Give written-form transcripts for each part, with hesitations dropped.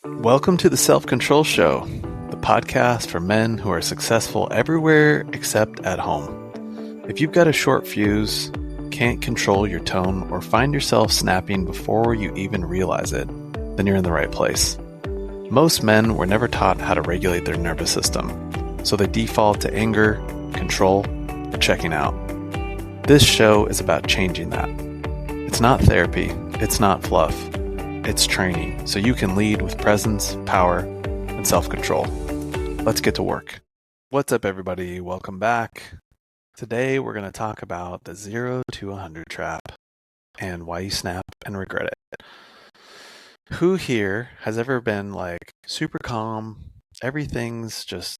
Welcome to the Self-Control Show, the podcast for men who are successful everywhere except at home. If you've got a short fuse, can't control your tone, or find yourself snapping before you even realize it, then you're in the right place. Most men were never taught how to regulate their nervous system, so they default to anger, control, or checking out. This show is about changing that. It's not therapy, it's not fluff. It's training, so you can lead with presence, power, and self-control. Let's get to work. What's up, everybody? Welcome back. Today, we're going to talk about the 0 to 100 trap and why you snap and regret it. Who here has ever been like super calm, everything's just,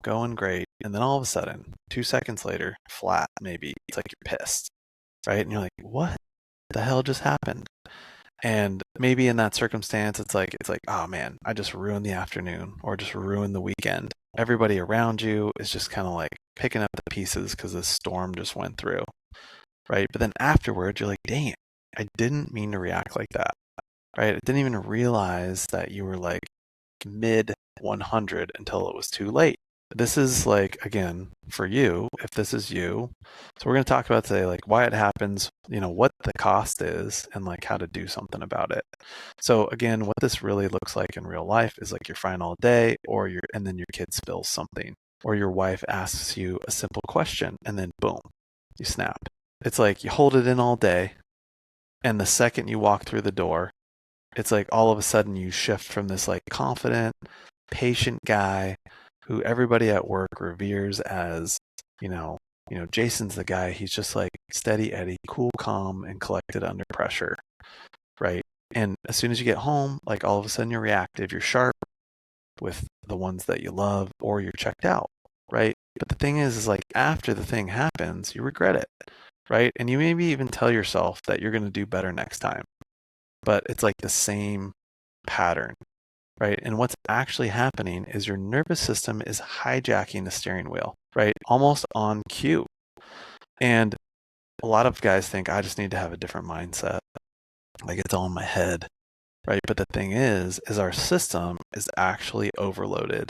going great, and then all of a sudden, 2 seconds later, flat maybe, it's like you're pissed, right? And you're like, what the hell just happened? And maybe in that circumstance, it's like, oh man, I just ruined the afternoon or just ruined the weekend. Everybody around you is just kind of like picking up the pieces because this storm just went through, right? But then afterwards, you're like, dang it, I didn't mean to react like that, right? I didn't even realize that you were like mid 100 until it was too late. This is like, again, for you, if this is you. So we're going to talk about today, like why it happens, what the cost is and like how to do something about it. So again, what this really looks like in real life is like you're fine all day and then your kid spills something or your wife asks you a simple question and then boom, you snap. It's like you hold it in all day. And the second you walk through the door, it's like all of a sudden you shift from this like confident, patient guy who everybody at work reveres as, Jason's the guy. He's just like steady Eddie, cool, calm, and collected under pressure, right? And as soon as you get home, like all of a sudden you're reactive, you're sharp with the ones that you love, or you're checked out, right? But the thing is like after the thing happens, you regret it, right? And you maybe even tell yourself that you're going to do better next time. But it's like the same pattern, right? And what's actually happening is your nervous system is hijacking the steering wheel, right? Almost on cue. And a lot of guys think I just need to have a different mindset. Like it's all in my head, right? But the thing is our system is actually overloaded,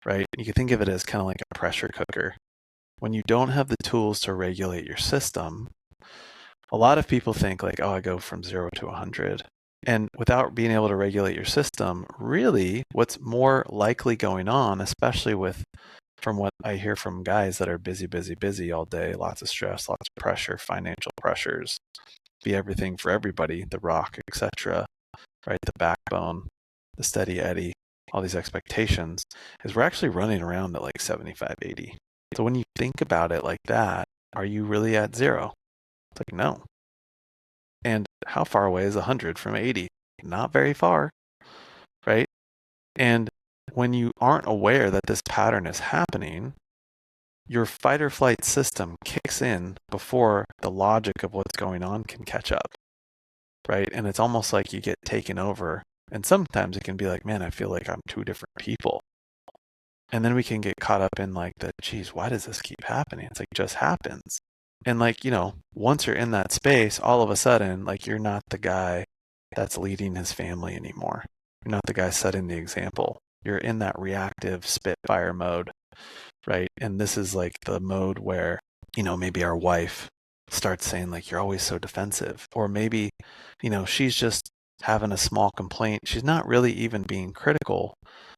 right? You can think of it as kind of like a pressure cooker. When you don't have the tools to regulate your system, a lot of people think like, oh, I go from 0 to 100. And without being able to regulate your system, really what's more likely going on, especially from what I hear from guys that are busy all day, lots of stress, lots of pressure, financial pressures, be everything for everybody, the rock, etc., right? The backbone, the steady Eddie, all these expectations, is we're actually running around at like 75, 80. So when you think about it like that, are you really at 0? It's like, no. And how far away is 100 from 80? Not very far, right? And when you aren't aware that this pattern is happening, your fight or flight system kicks in before the logic of what's going on can catch up, right? And it's almost like you get taken over. And sometimes it can be like, man, I feel like I'm two different people. And then we can get caught up in like geez, why does this keep happening? It's like, it just happens. And like, once you're in that space, all of a sudden, like you're not the guy that's leading his family anymore. You're not the guy setting the example. You're in that reactive spitfire mode, right? And this is like the mode where, maybe our wife starts saying like, you're always so defensive. Or maybe, she's just having a small complaint. She's not really even being critical,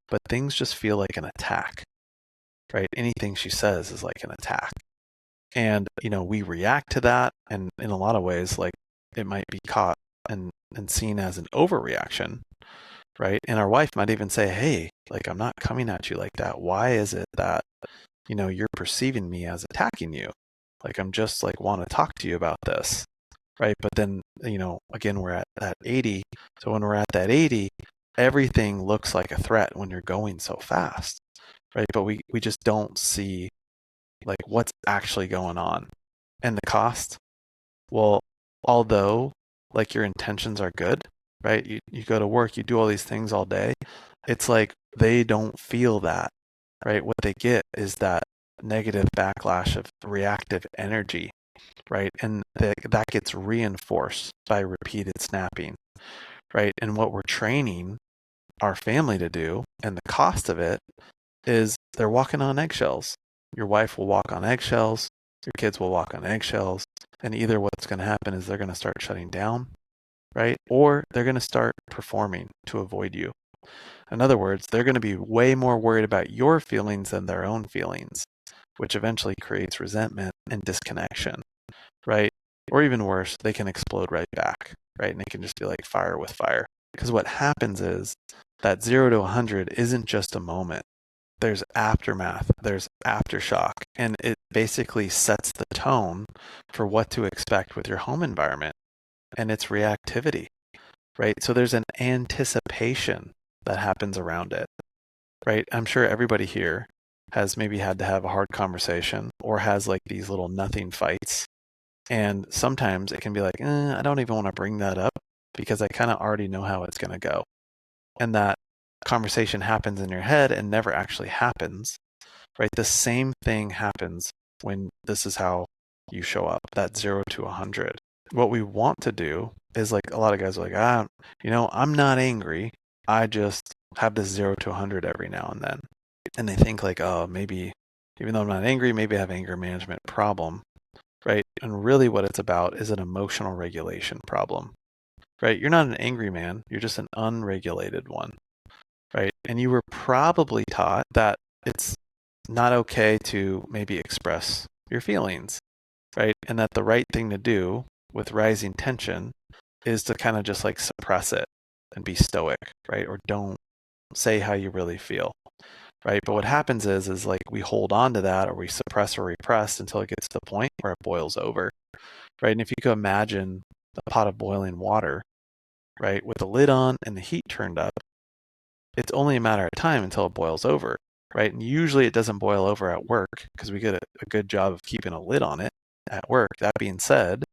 but things just feel like an attack, right? Anything she says is like an attack. And, we react to that. And in a lot of ways, like it might be caught and seen as an overreaction, right? And our wife might even say, hey, like, I'm not coming at you like that. Why is it that, you're perceiving me as attacking you? Like, I'm just like, want to talk to you about this, right? But then, again, we're at that 80. So when we're at that 80, everything looks like a threat when you're going so fast, right? But we just don't see like what's actually going on. And the cost, well, although like your intentions are good, right? You go to work, you do all these things all day. It's like they don't feel that, right? What they get is that negative backlash of reactive energy, right? And that gets reinforced by repeated snapping, right? And what we're training our family to do, and the cost of it is they're walking on eggshells. Your wife will walk on eggshells, your kids will walk on eggshells, and either what's going to happen is they're going to start shutting down, right? Or they're going to start performing to avoid you. In other words, they're going to be way more worried about your feelings than their own feelings, which eventually creates resentment and disconnection, right? Or even worse, they can explode right back, right? And it can just be like fire with fire. Because what happens is that 0 to 100 isn't just a moment. There's aftermath, there's aftershock, and it basically sets the tone for what to expect with your home environment and its reactivity, right? So there's an anticipation that happens around it, right? I'm sure everybody here has maybe had to have a hard conversation or has like these little nothing fights. And sometimes it can be like, I don't even want to bring that up because I kind of already know how it's going to go. And that conversation happens in your head and never actually happens, right? The same thing happens when this is how you show up, that 0 to 100. What we want to do is like a lot of guys are like, I'm not angry. I just have this 0 to 100 every now and then. And they think like, oh, maybe even though I'm not angry, maybe I have anger management problem, right? And really what it's about is an emotional regulation problem, right? You're not an angry man. You're just an unregulated one, right? And you were probably taught that it's not okay to maybe express your feelings, right? And that the right thing to do with rising tension is to kind of just like suppress it and be stoic, right? Or don't say how you really feel, right? But what happens is like we hold on to that or we suppress or repress until it gets to the point where it boils over, right? And if you could imagine a pot of boiling water, right, with the lid on and the heat turned up, it's only a matter of time until it boils over, right? And usually it doesn't boil over at work because we get a good job of keeping a lid on it at work. That being said,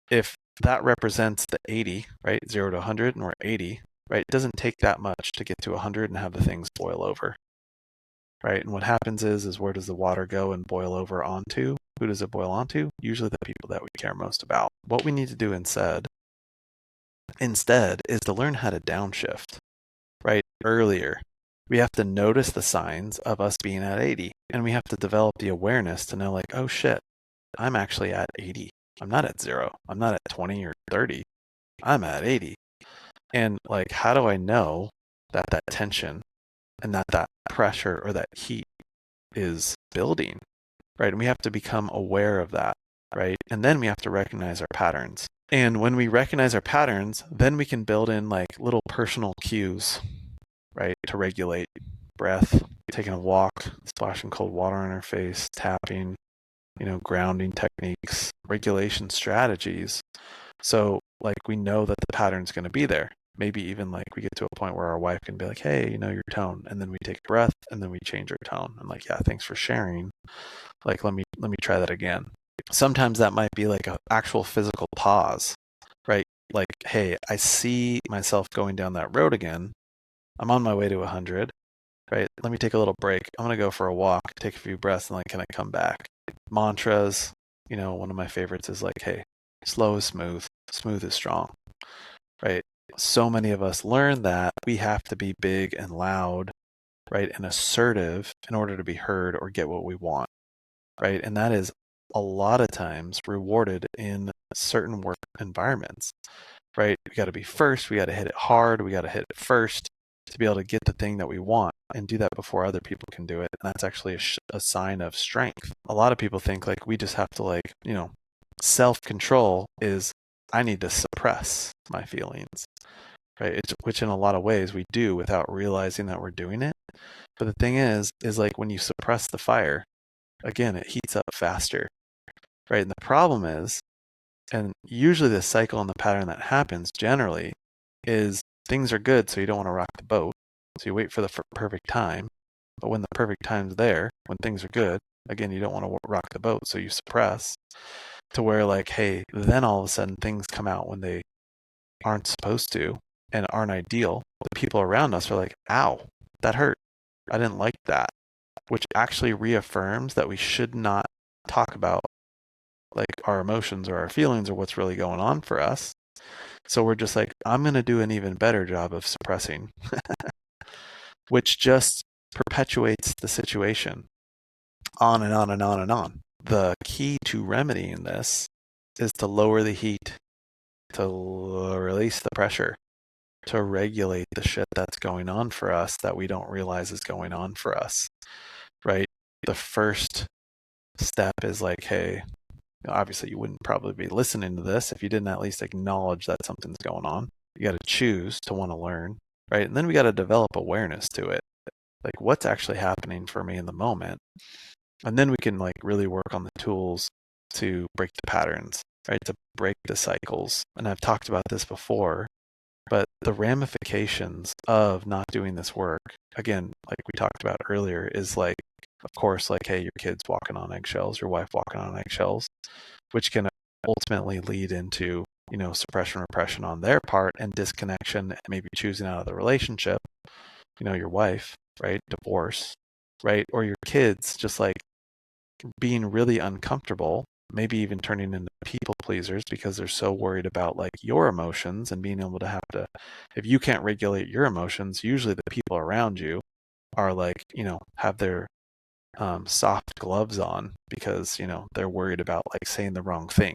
if that represents the 80, right, 0 to 100 and we're 80, right, it doesn't take that much to get to 100 and have the things boil over, right? And what happens is where does the water go and boil over onto? Who does it boil onto? Usually the people that we care most about. What we need to do instead is to learn how to downshift, right? Earlier, we have to notice the signs of us being at 80, and we have to develop the awareness to know like, oh shit, I'm actually at 80. I'm not at 0. I'm not at 20 or 30. I'm at 80. And like, how do I know that that tension and that pressure or that heat is building, right? And we have to become aware of that, right? And then we have to recognize our patterns. And when we recognize our patterns, then we can build in like little personal cues, right? To regulate breath, taking a walk, splashing cold water on our face, tapping, grounding techniques, regulation strategies. So like we know that the pattern's going to be there. Maybe even like we get to a point where our wife can be like, hey, your tone. And then we take a breath and then we change our tone. I'm like, yeah, thanks for sharing. Like, let me try that again. Sometimes that might be like an actual physical pause, right? Like, hey, I see myself going down that road again. I'm on my way to 100, right? Let me take a little break. I'm going to go for a walk, take a few breaths, and like, can I come back? Mantras, one of my favorites is like, hey, slow is smooth, smooth is strong, right? So many of us learn that we have to be big and loud, right? And assertive in order to be heard or get what we want, right? And that is a lot of times rewarded in certain work environments, right? We got to be first. We got to hit it hard. We got to hit it first to be able to get the thing that we want and do that before other people can do it. And that's actually a sign of strength. A lot of people think like we just have to like, self-control is I need to suppress my feelings, right? Which in a lot of ways we do without realizing that we're doing it. But the thing is like when you suppress the fire, again, it heats up faster, right? And the problem is, and usually the cycle and the pattern that happens generally is things are good, so you don't want to rock the boat. So you wait for the perfect time. But when the perfect time's there, when things are good, again, you don't want to rock the boat, so you suppress to where like, hey, then all of a sudden things come out when they aren't supposed to and aren't ideal. The people around us are like, ow, that hurt. I didn't like that, which actually reaffirms that we should not talk about like our emotions or our feelings or what's really going on for us, So we're just like, I'm going to do an even better job of suppressing, which just perpetuates the situation on and on and on and on. The key to remedying this is to lower the heat, to release the pressure, to regulate the shit that's going on for us that we don't realize is going on for us, right? The first step is like, hey, obviously you wouldn't probably be listening to this if you didn't at least acknowledge that something's going on. You got to choose to want to learn, right? And then we got to develop awareness to it. Like, what's actually happening for me in the moment? And then we can like really work on the tools to break the patterns, right? To break the cycles. And I've talked about this before, but the ramifications of not doing this work, again, like we talked about earlier, is like, of course, like, hey, your kid's walking on eggshells, your wife walking on eggshells, which can ultimately lead into, suppression, repression on their part and disconnection and maybe choosing out of the relationship, your wife, right? Divorce, right? Or your kids just like being really uncomfortable, maybe even turning into people pleasers because they're so worried about like your emotions and being able to if you can't regulate your emotions, usually the people around you are like, have their soft gloves on because, they're worried about like saying the wrong thing.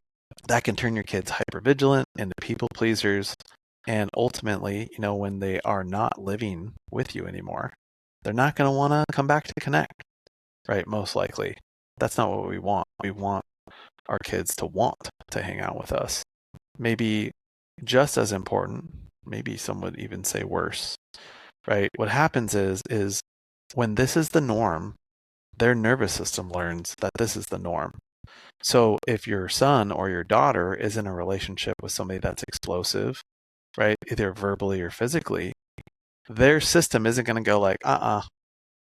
That can turn your kids hypervigilant into people pleasers. And ultimately, when they are not living with you anymore, they're not going to want to come back to connect, right? Most likely. That's not what we want. We want our kids to want to hang out with us. Maybe just as important, maybe some would even say worse, right? What happens is when this is the norm, their nervous system learns that this is the norm. So if your son or your daughter is in a relationship with somebody that's explosive, right, either verbally or physically, their system isn't going to go like,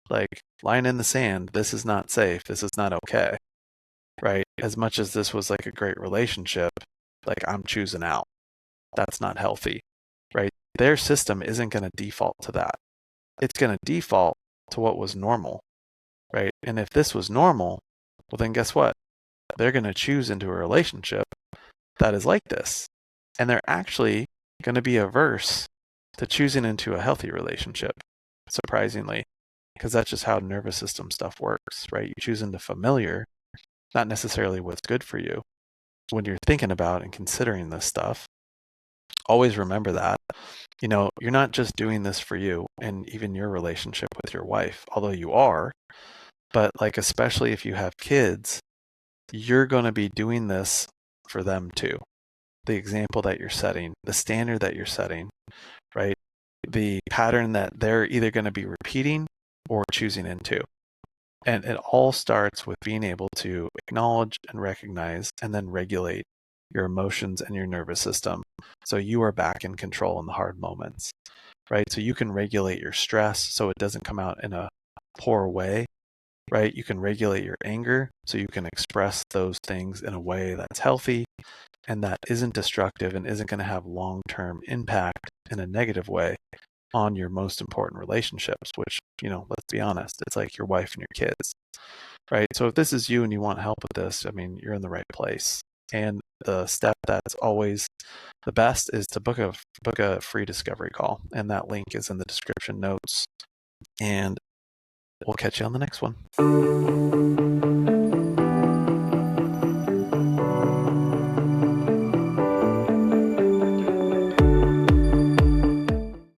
like line in the sand, this is not safe, this is not okay, right? As much as this was like a great relationship, like I'm choosing out. That's not healthy, right? Their system isn't going to default to that. It's going to default to what was normal, right? And if this was normal, well, then guess what? They're going to choose into a relationship that is like this. And they're actually going to be averse to choosing into a healthy relationship, surprisingly, because that's just how nervous system stuff works, right? You choose into familiar, not necessarily what's good for you. When you're thinking about and considering this stuff, always remember that, you're not just doing this for you and even your relationship with your wife, although you are, but like, especially if you have kids, you're going to be doing this for them too. The example that you're setting, the standard that you're setting, right? The pattern that they're either going to be repeating or choosing into. And it all starts with being able to acknowledge and recognize and then regulate your emotions and your nervous system so you are back in control in the hard moments, right? So you can regulate your stress so it doesn't come out in a poor way, right? You can regulate your anger so you can express those things in a way that's healthy and that isn't destructive and isn't going to have long-term impact in a negative way on your most important relationships, which, let's be honest, it's like your wife and your kids, right? So if this is you and you want help with this, I mean, you're in the right place. And the step that's always the best is to book a free discovery call. And that link is in the description notes. And we'll catch you on the next one.